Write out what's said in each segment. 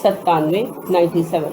97।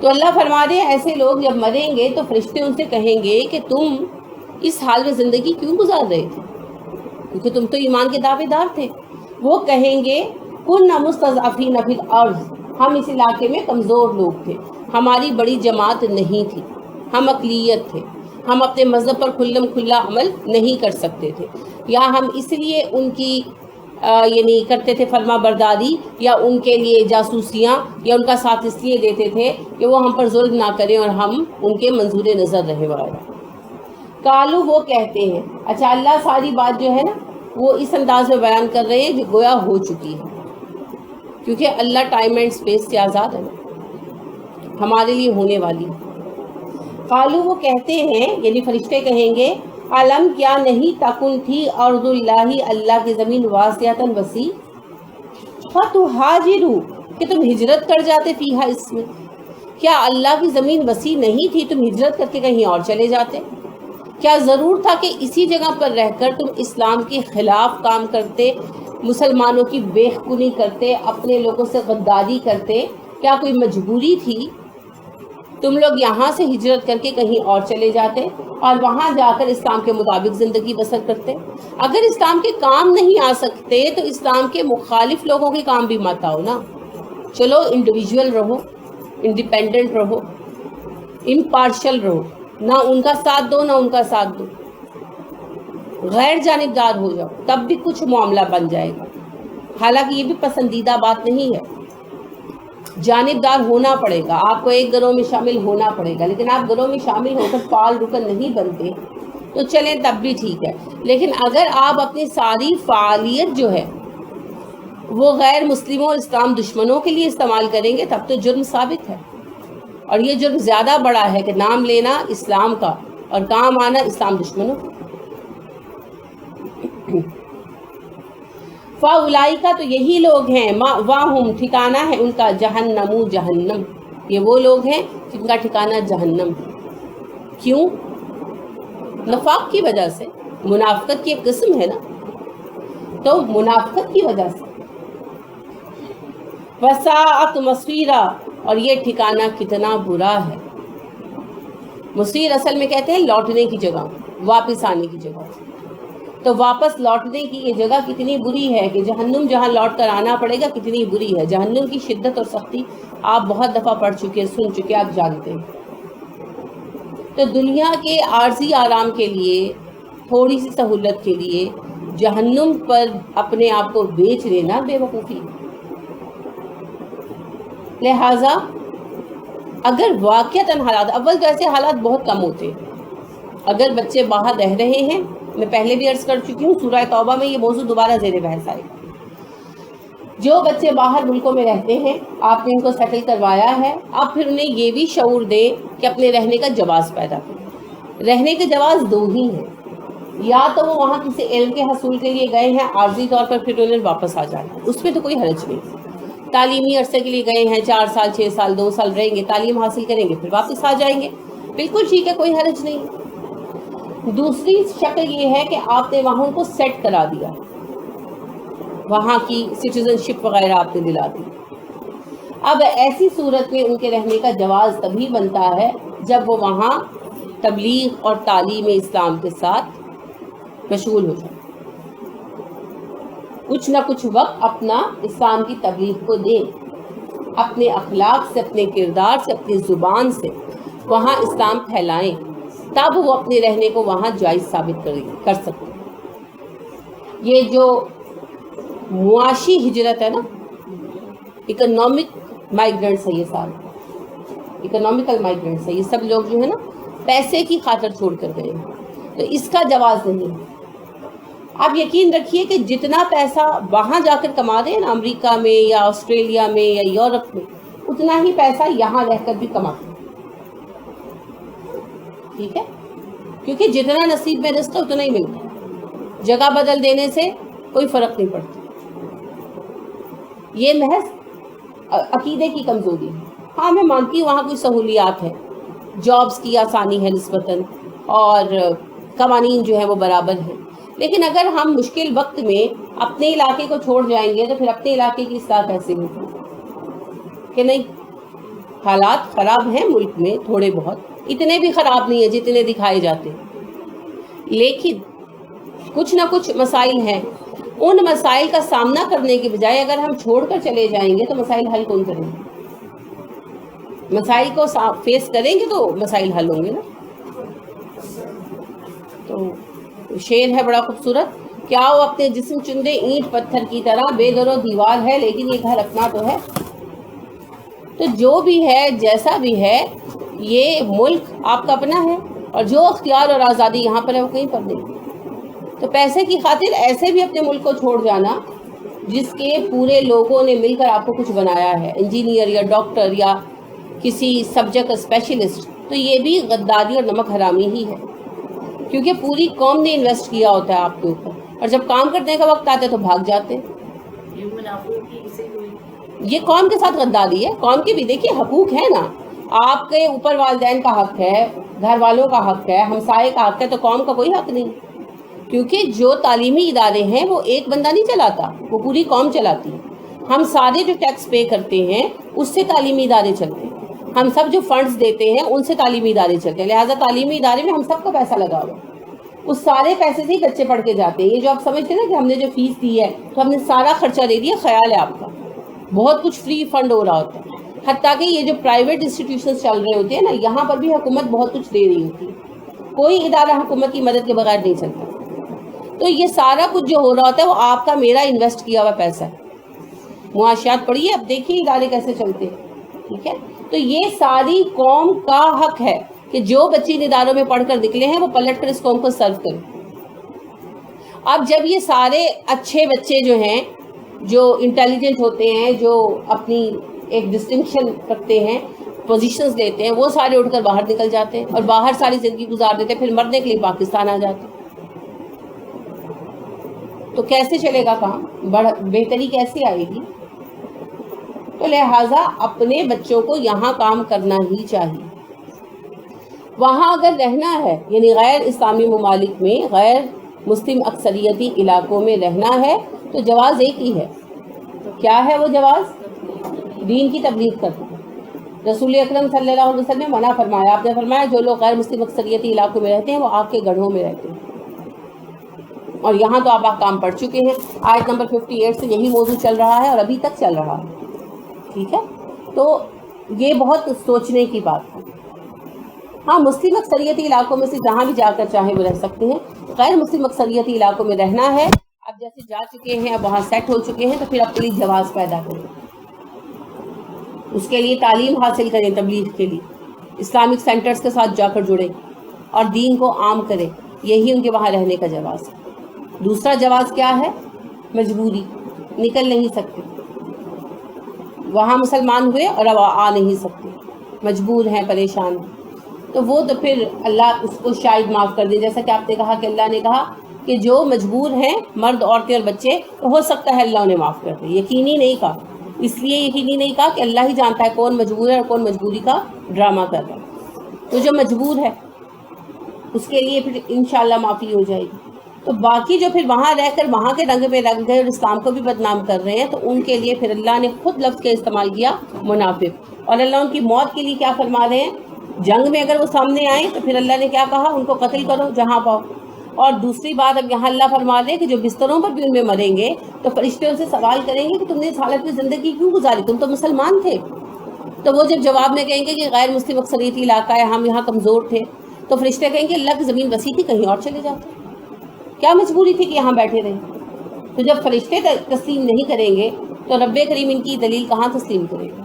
تو اللہ فرما رہے ہیں ایسے لوگ جب مریں گے تو فرشتے ان سے کہیں گے کہ تم اس حال میں زندگی کیوں گزار رہے تھے، کیونکہ تم تو ایمان کے دعوے دار تھے۔ وہ کہیں گے کننا مستضعفین فی الارض، ہم اس علاقے میں کمزور لوگ تھے، ہماری بڑی جماعت نہیں تھی، ہم اقلیت تھے، ہم اپنے مذہب پر کھلم کھلا عمل نہیں کر سکتے تھے، یا ہم اس لیے ان کی یعنی کرتے تھے فرما برداری، یا ان کے لیے جاسوسیاں یا ان کا ساتھ اس لیے دیتے تھے کہ وہ ہم پر ظلم نہ کریں اور ہم ان کے منظور نظر رہے وغیرہ۔ کالو وہ کہتے ہیں، اچھا اللہ ساری بات جو ہے نا وہ اس انداز میں بیان کر رہے ہیں جو گویا ہو چکی ہے، کیونکہ اللہ ٹائم اینڈ اسپیس سے آزاد ہے، ہمارے لیے ہونے والی۔ قالو وہ کہتے ہیں یعنی فرشتے کہیں گے علم کیا نہیں تکن تھی ارض اللہ، اللہ کی زمین واسعۃ وسیع، فتہاجروا کہ تم ہجرت کر جاتے فیہا اس میں، کیا اللہ کی زمین وسیع نہیں تھی تم ہجرت کر کے کہیں اور چلے جاتے؟ کیا ضرور تھا کہ اسی جگہ پر رہ کر تم اسلام کے خلاف کام کرتے، مسلمانوں کی بیخونی کرتے، اپنے لوگوں سے غداری کرتے؟ کیا کوئی مجبوری تھی؟ تم لوگ یہاں سے ہجرت کر کے کہیں اور چلے جاتے اور وہاں جا کر اسلام کے مطابق زندگی بسر کرتے۔ اگر اسلام کے کام نہیں آ سکتے تو اسلام کے مخالف لوگوں کے کام بھی مت آؤ نا، چلو انڈیویجول رہو، انڈیپینڈنٹ رہو، امپارشل رہو، نہ ان کا ساتھ دو نہ ان کا ساتھ دو، غیر جانبدار ہو جاؤ، تب بھی کچھ معاملہ بن جائے گا۔ حالانکہ یہ بھی پسندیدہ بات نہیں ہے، جانبدار ہونا پڑے گا، آپ کو ایک گروہ میں شامل ہونا پڑے گا، لیکن آپ گروہ میں شامل ہو کر فعال رکن نہیں بنتے تو چلیں تب بھی ٹھیک ہے۔ لیکن اگر آپ اپنی ساری فعالیت جو ہے وہ غیر مسلموں اور اسلام دشمنوں کے لیے استعمال کریں گے تب تو جرم ثابت ہے، اور یہ جرم زیادہ بڑا ہے کہ نام لینا اسلام کا اور کام آنا اسلام دشمنوں کا۔ فاولائکا تو یہی لوگ ہیں، مأواہم ٹھکانہ ہے ان کا، جہنم جہنم، یہ وہ لوگ ہیں جن کا ٹھکانہ جہنم ہے۔ کیوں؟ نفاق کی وجہ سے، منافقت کی ایک قسم ہے نا، تو منافقت کی وجہ سے۔ وساءت مصیرا، اور یہ ٹھکانہ کتنا برا ہے۔ مصیر اصل میں کہتے ہیں لوٹنے کی جگہ، واپس آنے کی جگہ، تو واپس لوٹنے کی یہ جگہ کتنی بری ہے کہ جہنم جہاں لوٹ کر آنا پڑے گا کتنی بری ہے۔ جہنم کی شدت اور سختی آپ بہت دفعہ پڑھ چکے، سن چکے، آپ جانتے ہیں۔ تو دنیا کے عارضی آرام کے لیے، تھوڑی سی سہولت کے لیے جہنم پر اپنے آپ کو بیچ لینا بے وقوفی۔ لہٰذا اگر واقعتاً حالات، اول تو ایسے حالات بہت کم ہوتے ہیں، اگر بچے باہر رہ رہے ہیں، میں پہلے بھی عرض کر چکی ہوں، سورہ توبہ میں یہ موضوع دوبارہ زیر بحث آئے گا۔ جو بچے باہر ملکوں میں رہتے ہیں، آپ نے ان کو سیٹل کروایا ہے، آپ پھر انہیں یہ بھی شعور دیں کہ اپنے رہنے کا جواز پیدا کریں۔ رہنے کے جواز دو ہی ہیں، یا تو وہ وہاں کسی علم کے حصول کے لیے گئے ہیں عارضی طور پر، پھر انہیں واپس آ جانا، اس میں تو کوئی حرج نہیں۔ تعلیمی عرصے کے لیے گئے ہیں، 4 سال 6 سال 2 سال رہیں گے، تعلیم حاصل کریں گے، پھر واپس آ جائیں گے، بالکل ٹھیک ہے، کوئی حرج نہیں۔ دوسری شکل یہ ہے کہ آپ نے وہاں ان کو سیٹ کرا دیا، وہاں کی سٹیزن شپ وغیرہ آپ نے دلا دی۔ اب ایسی صورت میں ان کے رہنے کا جواز تبھی بنتا ہے جب وہ وہاں تبلیغ اور تعلیم اسلام کے ساتھ مشغول ہو جائے، کچھ نہ کچھ وقت اپنا اسلام کی تبلیغ کو دیں، اپنے اخلاق سے، اپنے کردار سے، اپنی زبان سے وہاں اسلام پھیلائیں، تب وہ اپنے رہنے کو وہاں جائز ثابت کر سکتے ہیں۔ یہ جو معاشی ہجرت ہے نا، اکنامک مائیگرنٹس ہے، یہ سارے اکنامیکل مائیگرنٹس ہے، یہ سب لوگ جو ہے نا پیسے کی خاطر چھوڑ کر گئے ہیں، تو اس کا جواز نہیں ہے۔ آپ یقین رکھیے کہ جتنا پیسہ وہاں جا کر کما رہے ہیں نا، امریکہ میں یا آسٹریلیا میں یا یورپ میں، اتنا ہی پیسہ یہاں رہ کر بھی کماتے ہیں، ٹھیک ہے، کیونکہ جتنا نصیب میں رزق ہے اتنا ہی ملتا ہے، جگہ بدل دینے سے کوئی فرق نہیں پڑتا۔ یہ محض عقیدے کی کمزوری ہے۔ ہاں میں مانتی ہوں وہاں کوئی سہولیات ہے، جابز کی آسانی ہے نسبتاً، اور قوانین جو ہے وہ برابر ہیں، لیکن اگر ہم مشکل وقت میں اپنے علاقے کو چھوڑ جائیں گے تو پھر اپنے علاقے کی اصلاح کیسے ہوگی کہ نہیں؟ حالات خراب ہیں ملک میں تھوڑے بہت، اتنے بھی خراب نہیں ہیں جتنے دکھائے جاتے، لیکن کچھ نہ کچھ مسائل ہیں. ان مسائل کا سامنا کرنے کے بجائے اگر ہم چھوڑ کر چلے جائیں گے تو مسائل حل کون کریں گے؟ مسائل کو فیس کریں گے تو مسائل حل ہوں گے نا. تو شعر ہے بڑا خوبصورت، کیا وہ اپنے جسم چندے اینٹ پتھر کی طرح، بے در و دیوار ہے لیکن یہ گھر اپنا تو ہے. تو جو بھی ہے جیسا بھی ہے یہ ملک آپ کا اپنا ہے، اور جو اختیار اور آزادی یہاں پر ہے وہ کہیں پر نہیں. تو پیسے کی خاطر ایسے بھی اپنے ملک کو چھوڑ جانا جس کے پورے لوگوں نے مل کر آپ کو کچھ بنایا ہے، انجینئر یا ڈاکٹر یا کسی سبجیکٹ کا اسپیشلسٹ، تو یہ بھی غداری اور نمک حرامی ہی ہے، کیونکہ پوری قوم نے انویسٹ کیا ہوتا ہے آپ کے اوپر، اور جب کام کرنے کا وقت آتا ہے تو بھاگ جاتے ہیں. یہ قوم کے ساتھ غداری ہے. قوم کے بھی دیکھیے حقوق ہے نا، آپ کے اوپر والدین کا حق ہے، گھر والوں کا حق ہے، ہمسائے کا حق ہے، تو قوم کا کوئی حق نہیں، کیونکہ جو تعلیمی ادارے ہیں وہ ایک بندہ نہیں چلاتا، وہ پوری قوم چلاتی ہے. ہم سارے جو ٹیکس پے کرتے ہیں اس سے تعلیمی ادارے چلتے ہیں، ہم سب جو فنڈز دیتے ہیں ان سے تعلیمی ادارے چلتے ہیں، لہٰذا تعلیمی ادارے میں ہم سب کا پیسہ لگا ہوا، اس سارے پیسے سے ہی بچے پڑھ کے جاتے ہیں. یہ جو آپ سمجھتے ہیں نا کہ ہم نے جو فیس دی ہے تو ہم نے سارا خرچہ دے دیا، خیال ہے آپ کا، بہت کچھ فری فنڈ ہو رہا ہوتا ہے. حتیٰ کہ یہ جو پرائیویٹ انسٹیٹیوشنز چل رہے ہوتے ہیں نا، یہاں پر بھی حکومت بہت کچھ دے رہی ہوتی ہے، کوئی ادارہ حکومت کی مدد کے بغیر نہیں چلتا. تو یہ سارا کچھ جو ہو رہا ہوتا ہے وہ آپ کا میرا انویسٹ کیا ہوا پیسہ ہے. معاشیات پڑھیے، اب دیکھیے ادارے کیسے چلتے ہیں، ٹھیک ہے. تو یہ ساری قوم کا حق ہے کہ جو بچے ان اداروں میں پڑھ کر نکلے ہیں وہ پلٹ کر اس قوم کو سرو کریں. اب جب یہ سارے اچھے بچے جو ہیں، جو انٹیلیجنٹ ہوتے ہیں، جو اپنی ایک ڈسٹنکشن رکھتے ہیں، پوزیشنز لیتے ہیں، وہ سارے اٹھ کر باہر نکل جاتے ہیں اور باہر ساری زندگی گزار دیتے ہیں، پھر مرنے کے لیے پاکستان آ جاتے ہیں. تو کیسے چلے گا کام؟ بہتری کیسے آئے گی؟ تو لہٰذا اپنے بچوں کو یہاں کام کرنا ہی چاہیے. وہاں اگر رہنا ہے، یعنی غیر اسلامی ممالک میں، غیر مسلم اکثریتی علاقوں میں رہنا ہے، تو جواز ایک ہی ہے. کیا ہے وہ جواز؟ دین کی تبلیغ کرنا. رسول اکرم صلی اللہ علیہ وسلم نے منع فرمایا، آپ نے فرمایا جو لوگ غیر مسلم اکثریتی علاقوں میں رہتے ہیں وہ آگ کے گڑھوں میں رہتے ہیں. اور یہاں تو آپ کام پڑھ چکے ہیں، آیت نمبر 58 سے یہی موضوع چل رہا ہے اور ابھی تک چل رہا ہے، ٹھیک ہے. تو یہ بہت سوچنے کی بات ہے. ہاں مسلم اکثریتی علاقوں میں سے جہاں بھی جا کر چاہیں وہ رہ سکتے ہیں. غیر مسلم اکثریتی علاقوں میں رہنا ہے، اب جیسے جا چکے ہیں، اب وہاں سیٹ ہو چکے ہیں، تو پھر اپنے لیے جواز پیدا کریں، اس کے لیے تعلیم حاصل کریں، تبلیغ کے لیے اسلامک سینٹرز کے ساتھ جا کر جڑیں اور دین کو عام کریں. یہی ان کے وہاں رہنے کا جواز ہے. دوسرا جواز کیا ہے؟ مجبوری، نکل نہیں سکتے، وہاں مسلمان ہوئے اور اب آ نہیں سکتے، مجبور ہیں، پریشان ہیں، تو وہ تو پھر اللہ اس کو شاید معاف کر دے. جیسا کہ آپ نے کہا کہ اللہ نے کہا کہ جو مجبور ہیں مرد، عورتیں اور بچے، تو ہو سکتا ہے اللہ انہیں معاف کر دے. یقینی نہیں کہا، اس لیے یقینی نہیں کہا کہ اللہ ہی جانتا ہے کون مجبور ہے اور کون مجبوری کا ڈرامہ کر رہا ہے. تو جو مجبور ہے اس کے لیے پھر انشاءاللہ معافی ہو جائے گی. تو باقی جو پھر وہاں رہ کر وہاں کے رنگ میں رنگ گئے اور اسلام کو بھی بدنام کر رہے ہیں، تو ان کے لیے پھر اللہ نے خود لفظ کا استعمال کیا، منافق. اور اللہ ان کی موت کے لیے کیا فرما رہے ہیں؟ جنگ میں اگر وہ سامنے آئیں تو پھر اللہ نے کیا کہا؟ ان کو قتل کرو جہاں پاؤ. اور دوسری بات اب یہاں اللہ فرما رہے ہیں کہ جو بستروں پر بھی ان میں مریں گے تو فرشتے ان سے سوال کریں گے کہ تم نے اس حالت میں زندگی کیوں گزاری، تم تو مسلمان تھے. تو وہ جب جواب میں کہیں گے کہ غیر مسلم اکثریتی علاقہ ہے، ہم یہاں کمزور تھے، تو فرشتے کہیں گے اللہ کی زمین وسیع تھی، کہیں اور چلے جاتے، کیا مجبوری تھی کہ یہاں بیٹھے رہیں. تو جب فرشتے تسلیم نہیں کریں گے تو رب کریم ان کی دلیل کہاں تسلیم کرے گا؟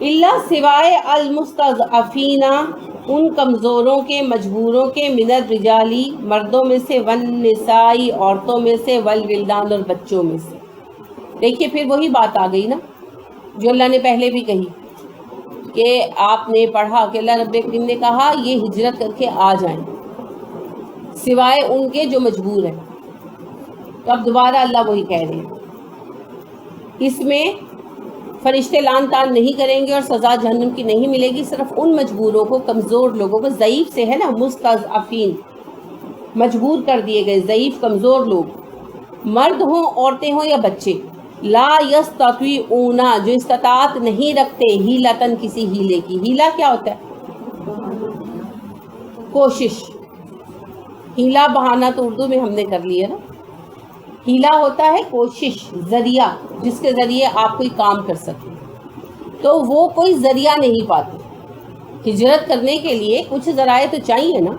اللہ سوائے المستضعفین، ان کمزوروں کے، مجبوروں کے، من الرجالی، مردوں میں سے، والنسائی، عورتوں میں سے، والولدان، اور بچوں میں سے. دیکھیے پھر وہی بات آ گئی نا جو اللہ نے پہلے بھی کہی کہ آپ نے پڑھا کہ اللہ رب کریم نے کہا یہ ہجرت کر کے آ جائیں سوائے ان کے جو مجبور ہیں. تو اب دوبارہ اللہ وہی کہہ رہے ہیں، اس میں فرشتے لان تان نہیں کریں گے اور سزا جہنم کی نہیں ملے گی، صرف ان مجبوروں کو، کمزور لوگوں کو، ضعیف سے ہے نا، مستضعفین، مجبور کر دیے گئے، ضعیف کمزور لوگ، مرد ہوں، عورتیں ہوں یا بچے، لا یستطیعون جو استطاعت نہیں رکھتے ہیلتن کسی ہیلے کی. ہیلا کیا ہوتا ہے؟ کوشش. ہیلا بہانہ تو اردو میں ہم نے کر لیا نا. ہیلا ہوتا ہے کوشش, ذریعہ جس کے ذریعے آپ کوئی کام کر سکیں. تو وہ کوئی ذریعہ نہیں پاتے. ہجرت کرنے کے لیے کچھ ذرائع تو چاہیے نا,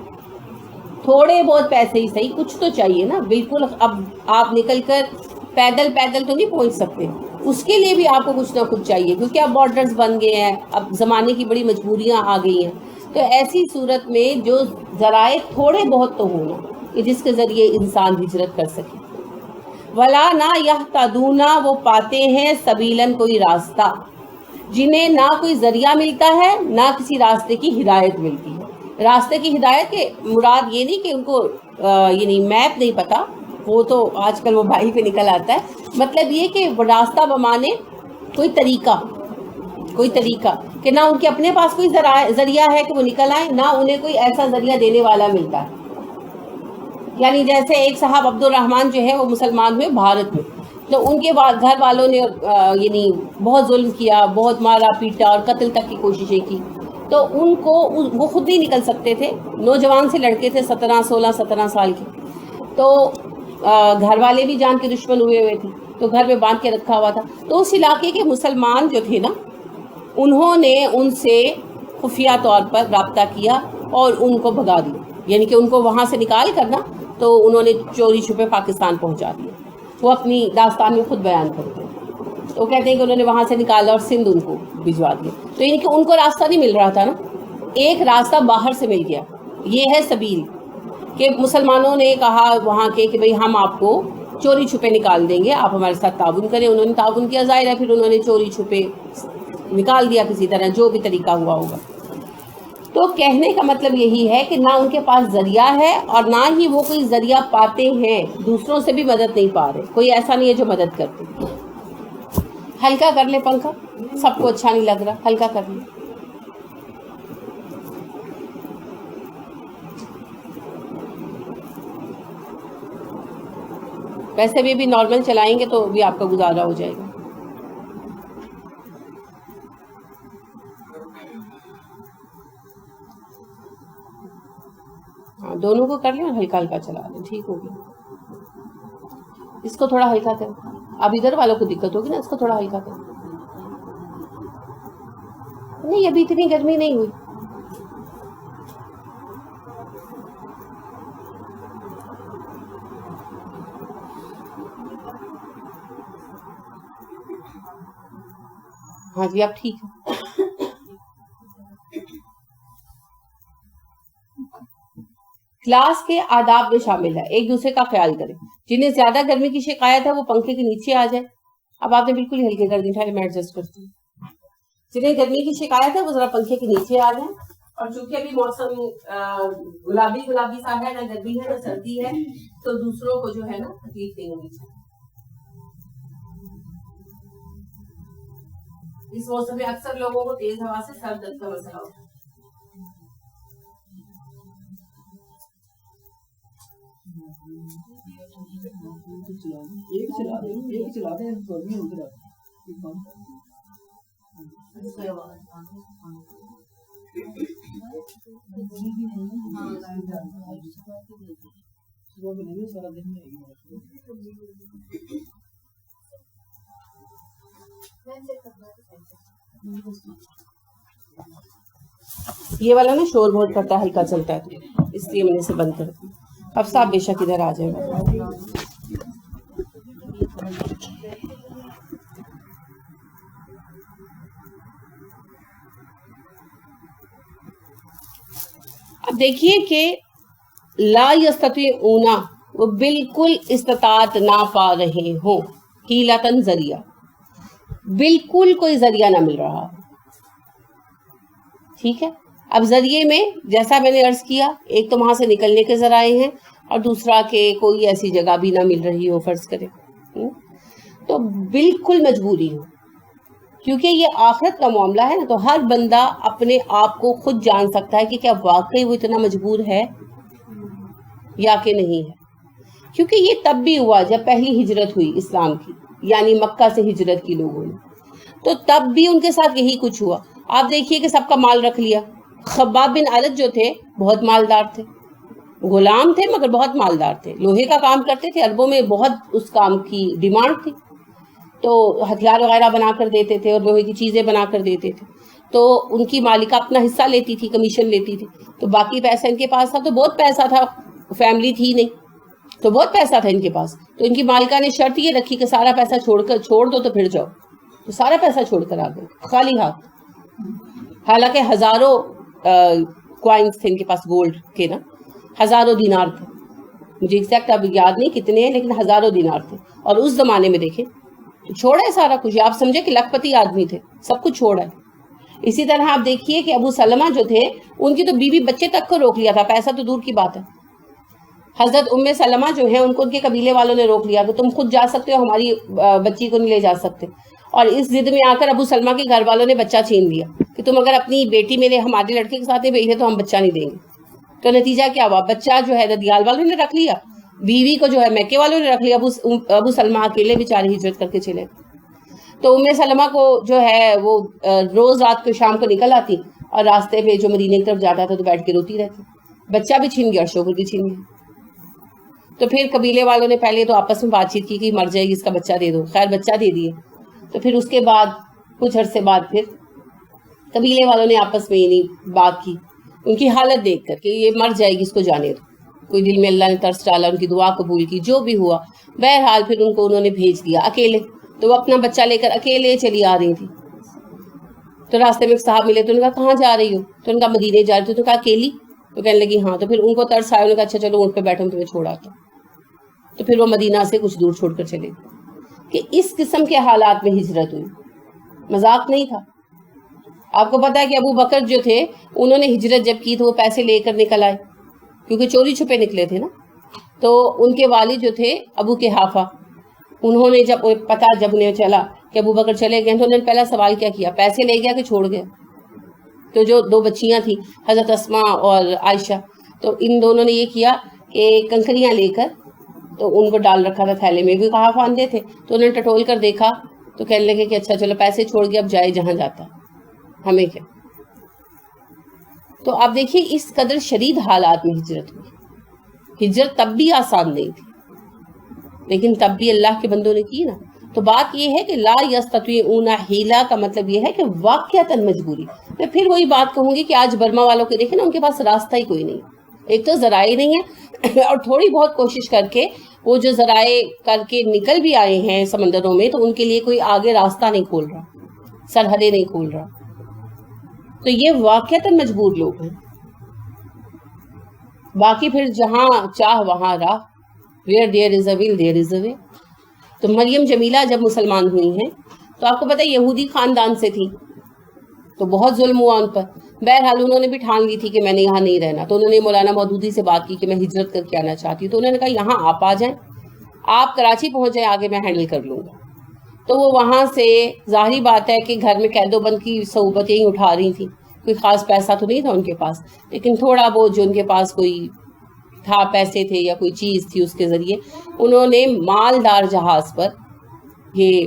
تھوڑے بہت پیسے ہی صحیح, کچھ تو چاہیے نا. بالکل اب آپ نکل کر پیدل تو نہیں پہنچ سکتے, اس کے لیے بھی آپ کو کچھ نہ کچھ چاہیے, کیونکہ اب بارڈرز بن گئے ہیں, اب زمانے کی بڑی مجبوریاں آ گئی ہیں. تو ایسی صورت میں جو ذرائع تھوڑے بہت تو ہونا کہ جس کے ذریعے انسان ہجرت کر سکے. ولا نہ یہتدون وہ پاتے ہیں سبیلاً کوئی راستہ, جنہیں نہ کوئی ذریعہ ملتا ہے نہ کسی راستے کی ہدایت ملتی ہے. راستے کی ہدایت کے مراد یہ نہیں کہ ان کو یعنی میپ نہیں پتا, وہ تو آج کل موبائل پہ نکل آتا ہے. مطلب یہ کہ راستہ بمانے کوئی طریقہ کہ نہ ان کے اپنے پاس کوئی ذریعہ ہے کہ وہ نکل آئیں, نہ انہیں کوئی ایسا ذریعہ دینے والا ملتا ہے. یعنی جیسے ایک صاحب عبد الرحمن جو ہے وہ مسلمان ہوئے بھارت میں, تو ان کے گھر والوں نے یعنی بہت ظلم کیا, بہت مارا پیٹا اور قتل تک کی کوششیں کی. تو ان کو وہ خود نہیں نکل سکتے تھے, نوجوان سے لڑکے تھے 16 سال کے. تو گھر والے بھی جان کے دشمن ہوئے تھے, تو گھر میں باندھ کے رکھا ہوا تھا. تو اس علاقے کے مسلمان جو تھے نا, انہوں نے ان سے خفیہ طور پر رابطہ کیا اور ان کو بھگا دیا. یعنی کہ ان کو وہاں سے نکال کر نا, تو انہوں نے چوری چھپے پاکستان پہنچا دیا. وہ اپنی داستان میں خود بیان کرتے ہیں. تو کہتے ہیں کہ انہوں نے وہاں سے نکالا اور سندھ ان کو بھجوا دیا. تو یعنی کہ ان کو راستہ نہیں مل رہا تھا نا, ایک راستہ باہر سے مل گیا. یہ ہے سبیل, کہ مسلمانوں نے کہا وہاں کے کہ بھئی ہم آپ کو چوری چھپے نکال دیں گے, آپ ہمارے ساتھ تعاون کریں. انہوں نے تعاون کیا, ظاہر ہے پھر انہوں نے چوری چھپے نکال دیا کسی طرح, جو بھی طریقہ ہوا ہوگا. تو کہنے کا مطلب یہی ہے کہ نہ ان کے پاس ذریعہ ہے اور نہ ہی وہ کوئی ذریعہ پاتے ہیں, دوسروں سے بھی مدد نہیں پا رہے. کوئی ایسا نہیں ہے جو مدد کرتے. ہلکا کر لے پنکھا, سب کو اچھا نہیں لگ رہا, ہلکا کر لے. ویسے بھی نارمل چلائیں گے تو بھی آپ کا گزارا ہو جائے گا. ہاں, دونوں کو کر لیں اور ہلکا ہلکا چلا لیں, ٹھیک ہو گیا. اس کو تھوڑا ہلکا کر, اب ادھر والوں کو دقت ہوگی نا, اس کو تھوڑا ہلکا کر. نہیں, ابھی اتنی گرمی نہیں ہوئی. ہاں جی, اب ٹھیک ہے. کلاس کے آداب میں شامل ہے ایک دوسرے کا خیال کریں. جنہیں زیادہ گرمی کی شکایت ہے وہ پنکھے کے نیچے آ جائے. اب آپ نے بالکل ہلکے کر دی, ٹھہرے میں ایڈجسٹ کرتی ہوں. جنہیں گرمی کی شکایت ہے وہ ذرا پنکھے کے نیچے آ جائیں. اور چونکہ ابھی موسم گلابی سا ہے, نہ گرمی ہے نہ سردی ہے, تو دوسروں کو جو ہے نا تکلیف نہیں ہونی چاہیے. اس موسم میں اکثر لوگوں کو تیز ہوا سے سر درد کا مسئلہ ہوتا ہے. یہ والا نا شور بہت کرتا ہے, ہلکا چلتا ہے, تو اس لیے میں نے اسے بند کر دیا. اب صاحب بے شک ادھر آ جائے گا. اب دیکھیے کہ لا یستطیعون وہ بالکل استطاعت نہ پا رہے ہوں, حیلتن ذریعہ, بالکل کوئی ذریعہ نہ مل رہا. ٹھیک ہے. اب ذریعے میں جیسا میں نے عرض کیا, ایک تو وہاں سے نکلنے کے ذرائع ہیں, اور دوسرا کہ کوئی ایسی جگہ بھی نہ مل رہی ہو, فرض کرے تو بالکل مجبوری ہو. کیونکہ یہ آخرت کا معاملہ ہے نا, تو ہر بندہ اپنے آپ کو خود جان سکتا ہے کہ کیا واقعی وہ اتنا مجبور ہے یا کہ نہیں ہے. کیونکہ یہ تب بھی ہوا جب پہلی ہجرت ہوئی اسلام کی, یعنی مکہ سے ہجرت کی لوگوں نے. تو تب بھی ان کے ساتھ یہی کچھ ہوا. آپ دیکھیے کہ سب کا مال رکھ لیا. خباب بن ارت جو تھے بہت مالدار تھے, غلام تھے مگر بہت مالدار تھے, لوہے کا کام کرتے تھے, عربوں میں بہت اس کام کی ڈیمانڈ تھی, تو ہتھیار وغیرہ بنا کر دیتے تھے اور لوہے کی چیزیں بنا کر دیتے تھے. تو ان کی مالکہ اپنا حصہ لیتی تھی, کمیشن لیتی تھی, تو باقی پیسہ ان کے پاس تھا. تو بہت پیسہ تھا, فیملی تھی نہیں تو بہت پیسہ تھا ان کے پاس. تو ان کی مالکہ نے شرط یہ رکھی کہ سارا پیسہ چھوڑ دو تو پھر جاؤ. تو سارا پیسہ چھوڑ کر آ گئے خالی ہاتھ. حالانکہ ہزاروں کوائنس تھے ان کے پاس, گولڈ کے نا, ہزاروں دینار تھے. مجھے ایگزیکٹ اب یاد نہیں کتنے ہیں, لیکن ہزاروں دینار تھے. اور اس زمانے میں دیکھیں تو چھوڑا ہے سارا کچھ. آپ سمجھے کہ لاکھ پتی آدمی تھے, سب کچھ چھوڑا ہے. اسی طرح آپ دیکھیے کہ ابو سلمہ جو تھے ان کی تو بیوی بچے تک کو روک لیا تھا, پیسہ تو دور کی بات ہے. حضرت ام سلمہ جو ہے ان کو ان کے قبیلے والوں نے روک لیا کہ تم خود جا سکتے ہو, ہماری بچی کو نہیں لے جا سکتے. اور اس ضد میں آ کر ابو سلمہ کے گھر والوں نے بچہ چھین لیا کہ تم اگر اپنی بیٹی میرے ہمارے لڑکے کے ساتھ بھیجے تو ہم بچہ نہیں دیں گے. تو نتیجہ کیا ہوا, بچہ جو ہے ددیال والوں نے رکھ لیا, بیوی کو جو ہے مکے والوں نے رکھ لیا. ابو سلمہ اکیلے بیچارے ہجرت کر کے چلے. تو ام سلمہ کو جو ہے وہ روز رات کو شام کو نکل آتی اور راستے پہ جو مدینے کی طرف جاتا تھا تو بیٹھ کے روتی رہتی. بچہ بھی چھین گیا اور شوہر بھی چھین گیا. تو پھر قبیلے والوں نے پہلے تو آپس میں بات چیت کی کہ مر جائے گی, اس کا بچہ دے دو. خیر بچہ دے دیے. تو پھر اس کے بعد کچھ عرصے بعد پھر قبیلے والوں نے آپس میں بات کی ان کی حالت دیکھ کر کہ یہ مر جائے گی, اس کو جانے دو. کوئی دل میں اللہ نے ترس ڈالا, ان کی دعا قبول کی, جو بھی ہوا. بہرحال پھر ان کو انہوں نے بھیج دیا اکیلے. تو وہ اپنا بچہ لے کر اکیلے چلی آ رہی تھی. تو راستے میں ایک صاحب ملے تو انہوں نے کہا کہاں جا رہی ہو؟ تو انہوں نے کہا مدینے جا رہی تھی. تو کہا اکیلی؟ تو کہنے لگی ہاں. تو پھر ان کو ترس آیا, انہوں نے کہا اچھا چلو اونٹ پہ بیٹھو, تمہیں چھوڑ آتا. تو پھر وہ مدینہ سے کچھ دور چھوڑ کر چلے کہ اس قسم کے حالات میں ہجرت ہوئی. مذاق نہیں تھا. آپ کو پتا ہے کہ ابو بکر جو تھے انہوں نے ہجرت جب کی تو وہ پیسے لے کر نکل آئے, کیونکہ چوری چھپے نکلے تھے نا. تو ان کے والد جو تھے ابو قحافہ, انہوں نے جب انہیں چلا کہ ابو بکر چلے گئے تو انہوں نے پہلا سوال کیا کیا, پیسے لے گیا کہ چھوڑ گیا؟ تو جو دو بچیاں تھیں حضرت اسماء اور عائشہ, تو ان دونوں نے یہ کیا کہ کنکریاں لے کر تو ان کو ڈال رکھا تھا تھیلے میں, بھی قحافہ اندھے تھے. تو انہوں نے ٹٹول کر دیکھا تو کہنے لگے کہ اچھا چلو پیسے چھوڑ گیا, اب جائے جہاں جاتا, ہمیں کیا. تو آپ دیکھیے اس قدر شدید حالات میں ہجرت ہوئی. ہجرت تب بھی آسان نہیں تھی, لیکن تب بھی اللہ کے بندوں نے کی نا. تو بات یہ ہے کہ لا یستطیعون حیلہ کا مطلب یہ ہے کہ واقعتاً مجبوری. میں پھر وہی بات کہوں گی کہ آج برما والوں کے دیکھیں نا, ان کے پاس راستہ ہی کوئی نہیں. ایک تو ذرائع نہیں ہے, اور تھوڑی بہت کوشش کر کے وہ جو ذرائع کر کے نکل بھی آئے ہیں سمندروں میں, تو ان کے لیے کوئی آگے راستہ نہیں کھول رہا, سرحدیں نہیں کھول رہا. تو یہ واقعتاً مجبور لوگ ہیں. باقی پھر جہاں چاہ وہاں راہ, where there is a will there is a way. تو مریم جمیلہ جب مسلمان ہوئی ہیں تو آپ کو پتہ ہے یہودی خاندان سے تھی, تو بہت ظلم ہوا ان پر. بہرحال انہوں نے بھی ٹھان لی تھی کہ میں نے یہاں نہیں رہنا. تو انہوں نے مولانا مودودی سے بات کی کہ میں ہجرت کر کے آنا چاہتی ہوں. تو انہوں نے کہا یہاں آپ آ جائیں, آپ کراچی پہنچ جائیں, آگے میں ہینڈل کر لوں گا. تو وہ وہاں سے ظاہری بات ہے کہ گھر میں قید و بند کی صعوبت یہی اٹھا رہی تھیں. کوئی خاص پیسہ تو نہیں تھا ان کے پاس, لیکن تھوڑا بہت جو ان کے پاس کوئی تھا, پیسے تھے یا کوئی چیز تھی, اس کے ذریعے انہوں نے مالدار جہاز پر یہ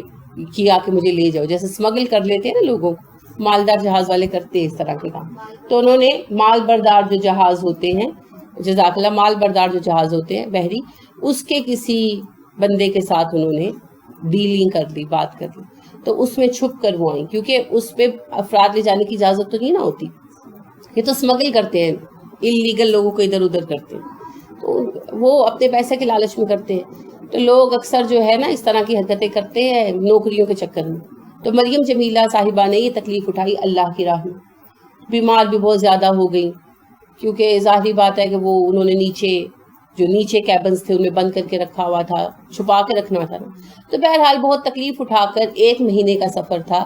کیا کہ مجھے لے جاؤ. جیسے اسمگل کر لیتے ہیں نا لوگوں کو, مالدار جہاز والے کرتے ہیں اس طرح کے کام. تو انہوں نے مال بردار جو جہاز ہوتے ہیں, جزاک اللہ, مال بردار جو جہاز ہوتے ہیں بحری, اس کے کسی بندے کے ساتھ انہوں نے ڈیلنگ کر لی, بات کر لی. تو اس میں چھپ کر وہ آئیں, کیونکہ اس پہ افراد لے جانے کی اجازت تو نہیں نا ہوتی. یہ تو اسمگل کرتے ہیں, انلیگل لوگوں کو ادھر ادھر کرتے ہیں, تو وہ اپنے پیسے کے لالچ میں کرتے ہیں. تو لوگ اکثر جو ہے نا اس طرح کی حرکتیں کرتے ہیں نوکریوں کے چکر میں. تو مریم جمیلہ صاحبہ نے یہ تکلیف اٹھائی اللہ کی راہ میں. بیمار بھی بہت زیادہ ہو گئی, کیونکہ ظاہری بات ہے کہ وہ انہوں نے نیچے کیبنز تھے ان میں بند کر کے رکھا ہوا تھا, چھپا کے رکھنا تھا. تو بہرحال بہت تکلیف اٹھا کر 1 مہینے کا سفر تھا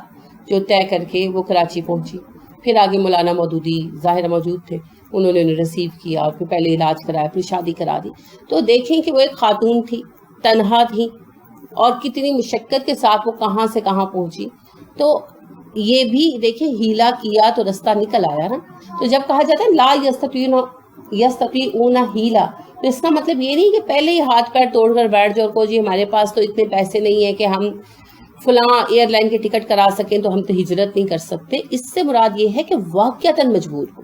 جو طے کر کے وہ کراچی پہنچی. پھر آگے مولانا مودودی ظاہر موجود تھے, انہوں نے انہیں ریسیو کیا اور پھر پہلے علاج کرایا, پھر شادی کرا دی. تو دیکھیں کہ وہ ایک خاتون تھی, تنہا تھی, اور کتنی مشقت کے ساتھ وہ کہاں سے کہاں پہنچی. تو یہ بھی دیکھیں ہیلا کیا تو رستہ نکل آیا نا. تو جب کہا جاتا ہے لا یستطیعون یستطیعون ہیلا، تو اس کا مطلب یہ نہیں کہ پہلے ہی ہاتھ پیر توڑ کر بیٹھ جاؤ اور کو جی ہمارے پاس تو اتنے پیسے نہیں ہیں کہ ہم فلاں ایئر لائن کی ٹکٹ کرا سکیں تو ہم تو ہجرت نہیں کر سکتے. اس سے مراد یہ ہے کہ واقعتاً مجبور ہو.